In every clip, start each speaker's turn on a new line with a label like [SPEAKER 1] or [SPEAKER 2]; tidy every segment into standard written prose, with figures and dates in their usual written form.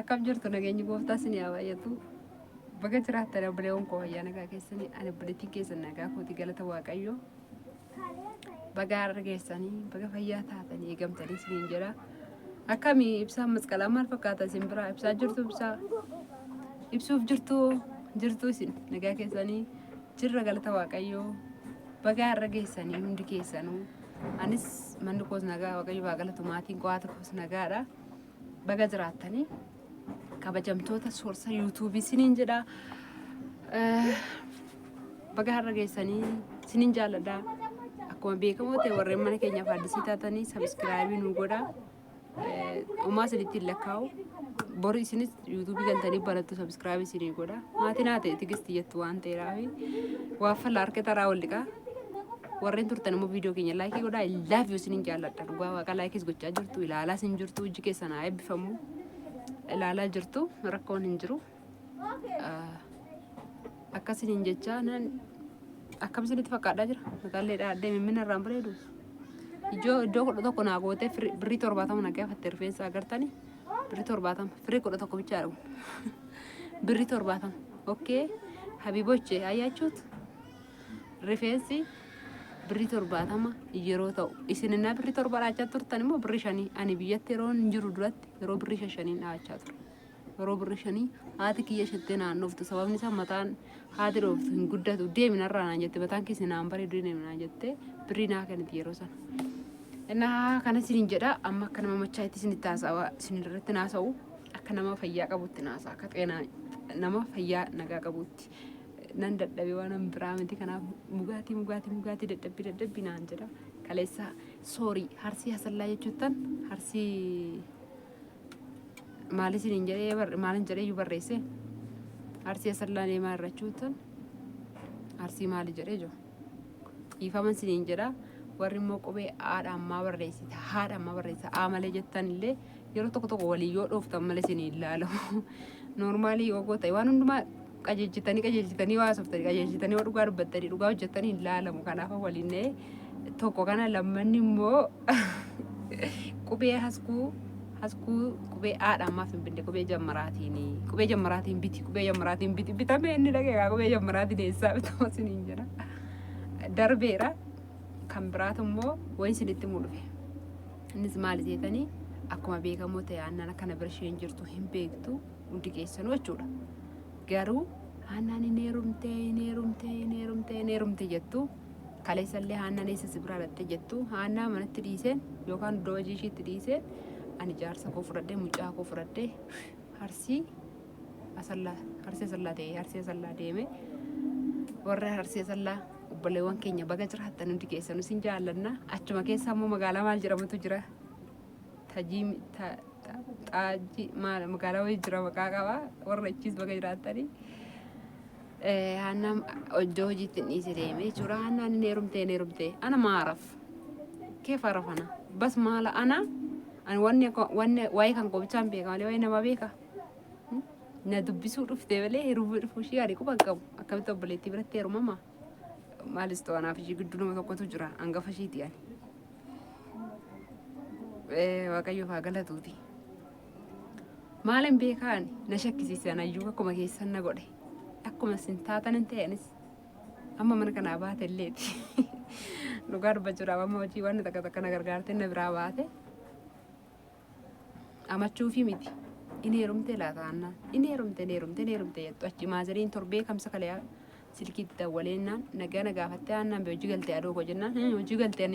[SPEAKER 1] akkam jirtu nageenyi gooftaa isin yaa baay'atu baga jiraattan obboleewwan koo ayyaa nagaa keessanii ani obboleettiin keessan nagaa kooti galata waaqayyoo baga har'a geessanii baga fayyaa taatanii eegamtanii isiniin jedha akkamii ibsaan masqalaa maal fakkaata isin biraa ibsaa jirtu ibsuuf jirtu isin nagaa keessanii jirra galata waaqayyoo baga har'a geessanii hundi keessanuu anis manni koos nagaa waaqayyo baa galatu maatiin qo'aata koos nagaadha baga jiraattanii kabajamtoota soorsa yuutuubii isiniin jedha baga har'a geessanii isiniin jaalladha akkuma beekamoo ta'e warreen mana keenyaaf addisii taatanii sabiskiraayibii nu godha uumaa isinitti lakkaa'u boru isinis yuutuubii galtanii barattu sabiskiraayibii isinii godha maatiin haa ta'e tigistii jettu waan ta'eeraafi waaffalla harka taraa walliqaa warreen turtan immoo viidiyoo keenya laayikii godhaa ilaaf yoo isiniin jaalladha dhugaa waaqa laayikis gochaa jirtu ilaalaa isin jirtu iji keessan haa eebbifamu ilaalaa jirtu rakkoon hin jiru akkasiniin jecha nan akkam isinitti fakkaadhaa jira magaalleedhaa deeme mina irraan bareedu iddoo kudha tokko naa gootee birrii 70 nagaa fattee rifeensa agartanii birrii 70 firii 11 bichaa dhagu birrii 70 okkee habiiboche ayyachuut rifeensi birrii 70 yeroo ta'u isinna birrii 7 dhaachaa turtan immoo birrii 5 ani biyyatti yeroo hin jiru duratti yeroo birrii 5 dhaachaa ture yeroo birrii 5 haati kiyya shattee naannoftu sababni isaa mataan haati dhooftu hin guddatu deeminarraa naan jette mataan keessi naan bareedu deeminaan jette birrii naa kanatti yeroo sana innaa kana isiniin jedha amma akka nama machaa itti isinitti haasa'aa isin irratti naasa'u akka nama fayyaa qabutti naasa'a akka xeenaa nama fayyaa nagaa qabutti nan dadhabee waan biraa miti kanaaf mugaatii dadhabbii naan jedha kaleessa soorii harsii hasallaa jechuuttan harsii maali isiniin jedhee maalin jedhee iyyuu barreesse harsii hasallaa deemaa irrachuuttan harsii maali jedhee jiru dhiifaman isiniin jedha warri immoo qubee haadha ammaa barreessita haa malee jettan illee yeroo tokko walii yoo dhooftan malee isiniin ilaalamu noormaalii yoo ta'e waan hundumaa qajeelchitanii waa softanii qajeelchitanii waa dhugaa dubbattanii dhugaa hojjettanii hin laalamu kanaaf waliin tokko kana lammanni immoo qubee haskuu qubee haadha ammaaf hin binde qubee jammaraatiin biti bitamee inni dhageegaa qubee jammaraatiin eessaa bitama isiniin jira darbeera kan biraatu immoo wayin isinitti mul'ufe innis maali seetanii akkuma beekamoo ta'e aannan akkana bira isheen jirtu hin beektu hundi keessanuu jechuudha. Garuu aannan neerumtee jettu kaleessallee aannan eessa si biraa dhatte jettu aannan manatti dhiiseen yookaan iddoo hojii ishiitti dhiiseen ani jaarsa koo fudhadhee mucaa koo fudhadhee harsii asallaa deeme warra harsii asallaa obboleewwan keenya baga jiraattan hundi keessanuu sin jaallanna achuma keessa immoo magaalaa maal jedhamutu jira xaajii magaalaa wayii jira maqaa qaba warra achiis baga jiraattanii aannan iddoo hojiitti dhiise deeme jechuudha aannan neerumtee ana maaraf keef arafana bas maala ana ani wanni waa'ee kan qobichaan beeka malee waa'ee nama beeka na dubbisuu dhuftee malee hirubuu dhufuu ishee ani quban qabu akkamitti obboleettii biratti heerumama maalis ta'u anaaf ishee gidduu nama tokkotu jira hangafa isheeti ani waaqayyoof haa galatuuti maalin beekaan na shakkisiisan ayyuu akkuma keessan na godhe akkuma isin taatan hin ta'anis amma mana kanaa baate illeeti dhugaa dubbachuudhaaf amma hojii waan takka na gargaartee na biraa baate amachuufi miti inni heerumtee laata aannan inni heerumtee jettu achi maazariin torbee kamsa kaleyaa silkiitti dawwaleennaan nagaa gaafattee aannan bee hojii galtee adoo koo jennaan hojii galtee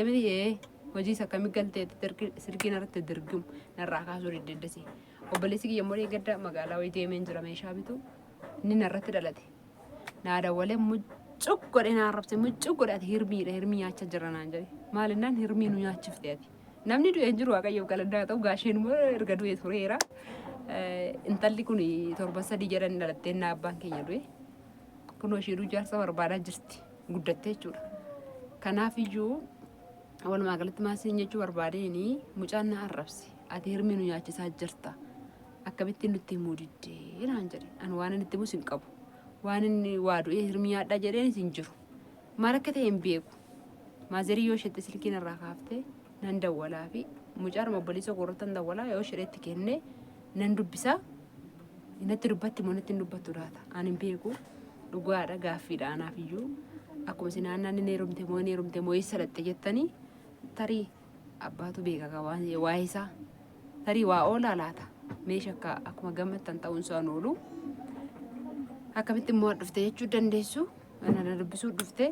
[SPEAKER 1] miti hojii isa akkamii galteetti silkiin irratti dirgimu narraa kaasuu deddeddasi obboleessi kiyya immoo gadda magaalaa wayii deemeen jira meeshaa bitu inni narratti dhalate naa dawwalee muccuq godhe naa arrabse muccuq godhe ati hirmii nyaachaa jira naan jedhe maalinnaan hirmii nu nyaachifte ati namni du'e hin jiru waaqayyoof galandaa ta'u gaasheen immoo erga du'e tureera intalli kun 7 jedhan dhalattee naa abbaan keenya du'e kunoo ishee jaarsa barbaadaa jirti guddattee jechuudha kanaaf iyyuu walumaa galatti maasiin jechuu barbaadeen mucaan na arrabse ati hirmii nu nyaachisaa jirta akkamitti nutti himuu diddee naan jedhe ani waan inni itti musin qabu waan inni waa du'ee hirmii nyaadhaa jedheenis hin jiru maal akka ta'e hin beeku maazerii yoo ishette silkiin irraa kaaftee nan dawwalaa fi mucaan obboleessa korrotan dawwalaa yoo shireetti kenne nan dubbisa inatti dubbatti monatti dubbattu laata ani beeku dhugaadha gaaffiidha anaaf iyyuu akkuma isin aannan ni heerumte moo eessa dhatte jettanii tarii abbaatu beeka waa isaa tarii waa oolaa laata meesha akkuma gammattan ta'uun isaan oolu akkamitti immoo dhufte jechuu dandeessu ana dubbisuu dhufte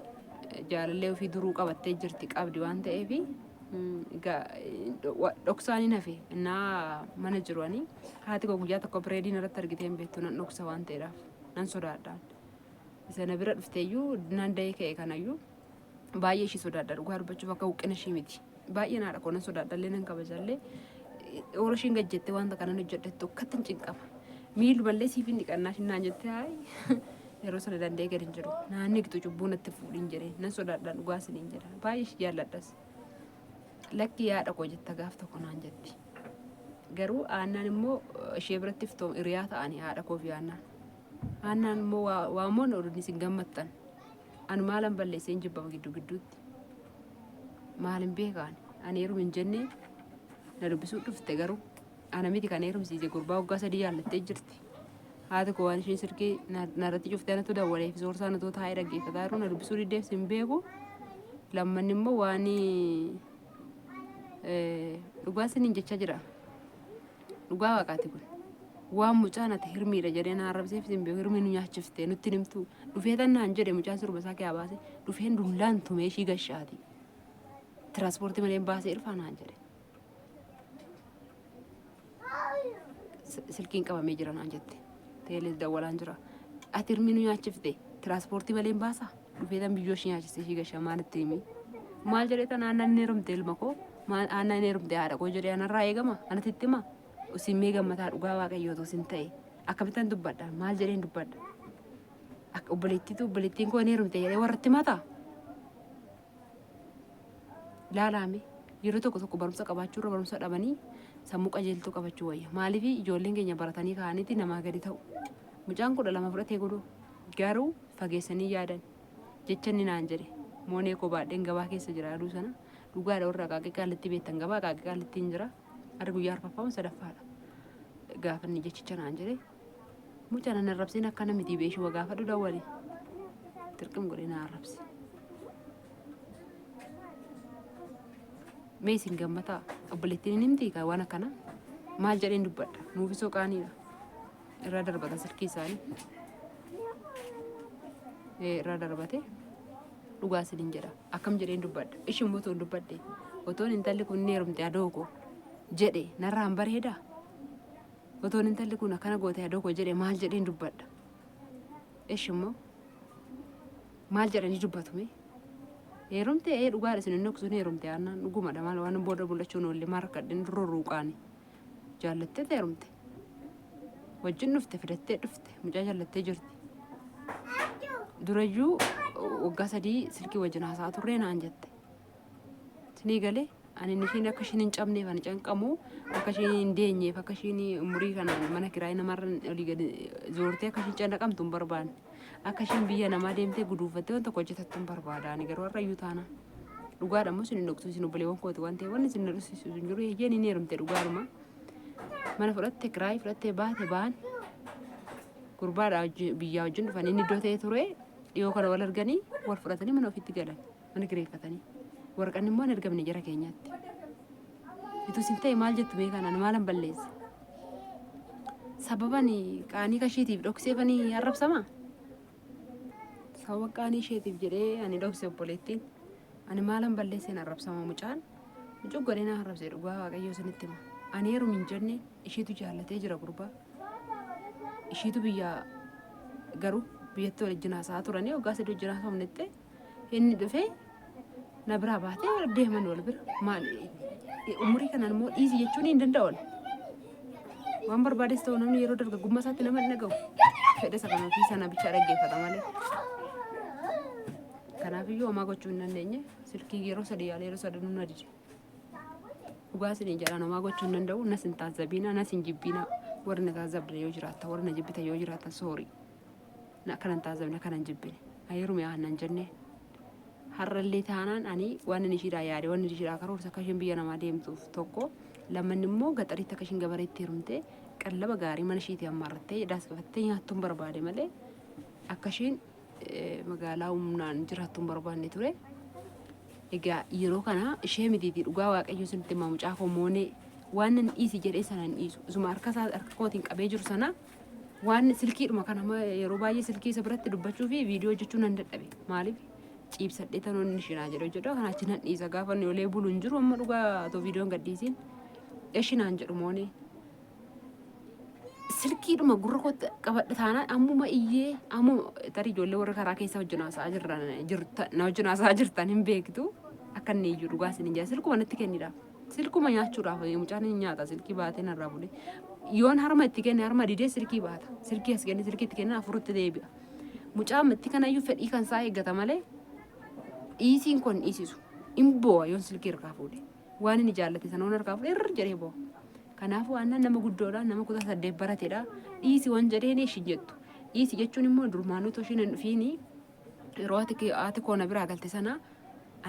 [SPEAKER 1] jaalallee ofii duruu qabattee jirti qabdi waan ta'eef dhoksaanii nafe naa mana jiranii haati koo guyyaa tokko bireediin irratti argitee hin beektu nan dhoksa waan ta'eedhaaf nan sodaadhaan isa bira dhufteeyyuu nan da'ee ka'e kanayyuu baay'ee ishii sodaadha dhugaa dubbachuuf akka huqqina ishii miti baay'ee naadha koo nan sodaadhallee nan kabajallee yeroo ishiin gajjettee wanta kanan hojjedhettu akkatti hin cinqama miilu mallee siif hin dhiqannaa naan jettee yeroo sana danda'ee gadi hin jiru naanni gitu cubbuu natti fuudhin jedhee nan sodaadhaan dhugaa isiniin jedha baay'ee ishii jaalladhas lakki yaada koo jetta gaaf tokko naan jetti garuu aannan immoo ishee biratti iftoo hiriyaa ta'anii haadha koo fi aannan immoo waamoon oduun isin gammattan ani maalan balleessee hin jibbama gidduutti maalin beekaan ani heerum hin jennee na dubbisuu dhufte garuu ana miti kan heerumsiise gurbaa waggaa 3 jaallattee jirti haati koo waan isheen sirkii narratti cuftee anatu dawwaleef soorsaa natoo taa'ee dhaggeeffataa jiru na dubbisuu diddeef sin beeku lammanni immoo waan dhugaa siniin jechaa jira dhugaa waaqaati kun waan mucaan ati hirmiidha jedhee na arrabseef sin beeku hirmii nu nyaachiftee nutti nimtu dhufee tannaan jedhe mucaan sirba isaa kee baase dhufeen dullaan tumee ishii gashaati tiraanspoortii malee baasee dhufaa naan jedhe silkiin qabamee jira naan jette teelee dawwalaan jira ati hirmii nu nyaachifte tiraanspoortii malee baasaa dhufee tan biyyoo ishii nyaachiste ishii gashaa maalitti himi maal jedhee tan aannan heerumte ilma koo aannan heerumte haadha koo jedhee anarraa eegama anatti itti hima usin mee gammataa dhugaa waaqayyootu sin ta'e akkamittan dubbadha maal jedheen dubbadha akka obboleettiin koo heerumte jedhee warratti mataa laalaame yeroo tokko barumsa qabaachuurra barumsa dhabanii sammuu qajeeltuu qabachuu wayya maaliif ijoolleen keenya baratanii ka'aniiti namaa gadi ta'u mucaan 12 fudhatee godhu garuu fageessanii yaadan jechanni naan jedhe moonee koo baadheen gabaa keessa jira aduu sana dhugaadha warra qaaqee qaalitti beektan gabaa qaaqee qaalitti hin jira ada guyyaa arfaffaa'uun sadaffaadha gaafanni jechicha naan jedhe mucaan ana arrabsiin akkana miti beeshuu gaafadhu dawwali tirqim godhee na arrabsi meesin gammataa obboleettiin himti ka waan akkana maal jedheen dubbadha nuufisoo qaaniidha irraa darbata sirkii isaanii irraa darbate dhugaa isiniin jedha akkam jedheen dubbadha ishin motoon dubbadde otoon intalli kun heerumte adoo koo jedhe narraan bareeda otoon intalli kun akkana goote adoo koo jedhe maal jedheen dubbadha ishimmoo maal jedhanii dubbatume heerumte dhugaadha isin noksuun heerumte aannan dhugumadha maal waan booda bulachuun olli markadhin ruruuqaani jaallattee heerumte wajjin dhufte fidattee dhufte mucaa jaallattee jirti durayyuu waggaa 3 silkii wajjin haasaa turree naan jette sinii galee ani nishiin akka ishiin hin cabneef ani canqamu akka ishiin hin deenyeef akka ishiin umurii kanaan mana kiraayii namarra olii gadi zoortee akka ishiin cannaqamtu hin barbaanne akka ishiin biyya namaa deemtee guduufattee waan tokko hojjetattu hin barbaada ani garuu har'a iyyuu taana dhugaadha immoo isin hin dhoksu isin obboleewwan kooti waan ta'eef wanni isin dhoksu hin jiru hiyyeen hin heerumte dhugaadhuma mana fudhatte kiraayii fudhattee baate ba'an gurbaadha biyyaa wajjin dhufanii inni iddoo ta'e ture dhiyoo kana wal arganii wal fudhatanii mana ofiitti galan mana kireeffatanii warqanni immoo hin argamne jara keenyaatti ituu isin ta'e maal jettu beekanaan maalan balleesse sababan qaanii kashiitiif dhokseefanii arrabsama sababa qaanii isheetiif jedhee ani dhokse obboleettiin ani maalan balleesseen arrabsama mucaan mucuu godhee na arrabsee dhugaa waaqayyoo isinitti hima ani heerum hin jenne isheetu jaallatee jira gurbaa isheetu biyya garuu biyyatti wajjin haasaa turanii waggaa 3 wajjin haasofnetti inni dhufee na biraa baatee deeman wal bira maal umurii kanaan immoo dhiisii jechuun hin danda'u waan barbaades ta'u namni yeroo dargaggummaa isaatti nama hin dhaga'u fedha isa kana ofii sana bichaa dhaggeeffata malee kanaafiyyuu homaa gochuu hin dandeenye silkii yeroo 3 yaalee yeroo 3 nuna dide dhugaa isiniin jedhaan homaa gochuu hin danda'u nas hin taazzabiina nas hin jibbiina warri na taazzabdan yoo jiraata warri na jibbitan yoo jiraata soorii na kanan taazzabne kanan jibbine ayyeerume aannan jennee harrallee taanaan ani waan inni ishiidhaa yaade waan inni ishiidhaa karoorsa akka ishiin biyya namaa deemtuuf tokko lammanni immoo gaxariitti akka ishiin gabareetti heerumte qallaba gaarii mana ishiitii ammaarrattee daasgafattee nyaattuun barbaade malee akka isheen magaalaa humnaan jiraattuun barbaanne ture. Egaa yeroo kana ishee mitiitii dhugaa waaqayyo sinitti himaa mucaa koo moonee waan nan dhiisi jedhee sana hin dhiisu. Isuma harka kootiin qabee jiru sana waan silkiidhuma kana yeroo baay'ee silkii isa biratti dubbachuu fi viidiyoo hojjechuu nan dadhabe. Maaliif ciibsadhee tanoonni shinaa jedha kana achi nan dhiisa gaafa inni olee bulu hin jiru amma dhugaa otoo viidiyoon gadhiisiin eshinaan jedhu moonee. Silkiidhuma gurra kootti qabadha taanaan ammuma iyyee ammuma tarii ijoollee warra karaa keessa wajjin haasa'aa jirtan hin beektu akka inni iyyuu dhugaa isin hin jaa silkuma natti kennidha. Silkuma nyaachuudhaaf mucaan hin nyaata silkii baatee narraa bulee yoon harma itti kenne harma didee silkii baata silkii as kenne silkii itti kenne afuritti deebi'a. Mucaan itti kanayyuu fedhii kan isaa eeggata malee dhiisiin kun dhiisisu hin boo'a yoon silkii harkaa fuudhe waan inni jaallate sana waan harkaa fuudhe irra jedhee boo'a. Kanaafuu aannan nama guddoodha nama kutaa 8 barateedha dhiisi waan jedheen ishin jettu dhiisi jechuun immoo durmaanuu toshiin hin dhufiini yeroo ati koona biraa galte sana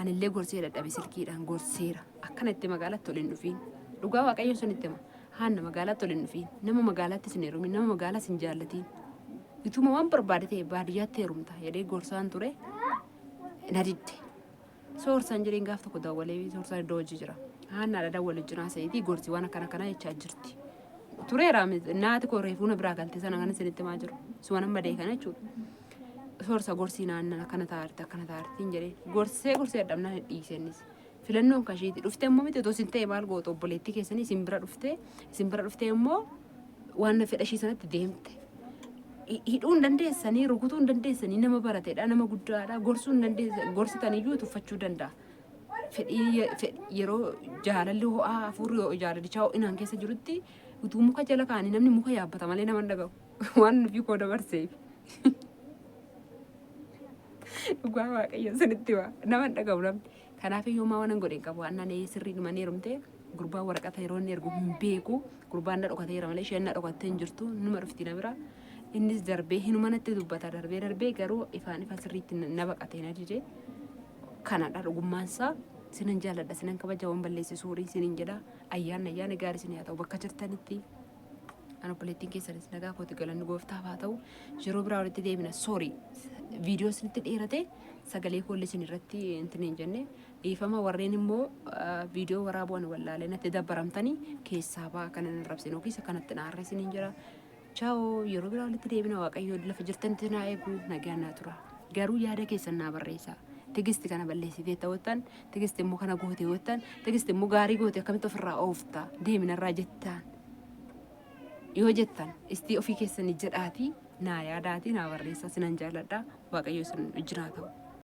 [SPEAKER 1] anillee gorsee dadhabe silkiidhaan gorseera akkana itti magaalaatti ol hin dhufiin dhugaa waaqayyo sun itti hima haanna magaalaatti ol hin dhufiin nama magaalaatti sin heerumin nama magaalaa sin jaallatiin ituma waan barbaade ta'e baadiyyaatti heerumta jedhee gorsaan ture na didde soorsaan jireen gaaf tokko daawwalee soorsaan iddoo hojii jira. Haanna dawwal wajjin seetii gorsi waan akkana jechaa jirti. Tureera naati koo reefuu biraa galte sana kan isinitti himaa jiru. Suwan amma deekan jechuudha. Soorsa gorsii naannan akkana taa'artiin jedhee gorsee adamnaan dhiisennis. Filannoon kashiiti dhuftee immoo miti otoo isin ta'e maal gootu obboleettii keessanii isin bira dhuftee immoo waan fedha ishii sanatti deemte. Hidhuu hin dandeessanii rukutuu hin dandeessanii nama barateedha nama guddaadha gorsuu hin dandeessanii gorsitaniyyuu tuffachuu danda'a. Fedhii yeroo jaalalli ho'aa hafuurri jaalalicha ho'inaan keessa jirutti utuu muka jala kaanii namni muka yaabbata malee nama hin dhaga'u waan nufi koo dabarseef. Dhugaa waaqayyo sinitti waa nama hin dhaga'u namni. Kanaaf iyyuu maa waan godhe qabu waan naan sirrii dhumanii heerumtee gurbaa waraqata yeroo inni ergu hin beeku gurbaan na dhokateera malee isheen na dhokattee hin jirtu numa dhufti na bira. Innis darbee hinuma natti dubbata darbee garuu ifaan sirriitti na baqatee na didee kanadha dhugummaansaa. Sinan jaaladha sinan kabaja waan balleessi suurii sinin jedha ayyaana gaarii sin haa ta'u bakka jirtanitti ana obboleettiin keessanis nagaa kooti galanni gooftaaf haa ta'u yeroo biraa walitti deebina soorii viidiyoo sinitti dheerate sagalee koollee sin irratti hin jenne dhiifama warreen immoo viidiyoo waraabuun wallaalee natti dabbaramtanii keessaa ba'aa kana hin rabsin yookiis akkanatti naarree sinin jira. Ciao yeroo biraa walitti deebina waaqayyo lafa jirtanitti naa eegu nagaan naa tura garuu yaada keessan naa barreessaa. Tigisti kana balleessitee ta'uutaan tigisti immoo kana gootee ta'uutaan tigisti immoo gaarii gootee akkamitti ofirraa ooftaa deeminarraa jettaan yoo jettan istii ofii keessanii jedhaatii naa yaadaatii naa barreessaa sinan jaaladha waaqayyo isin wajjin haa ta'u.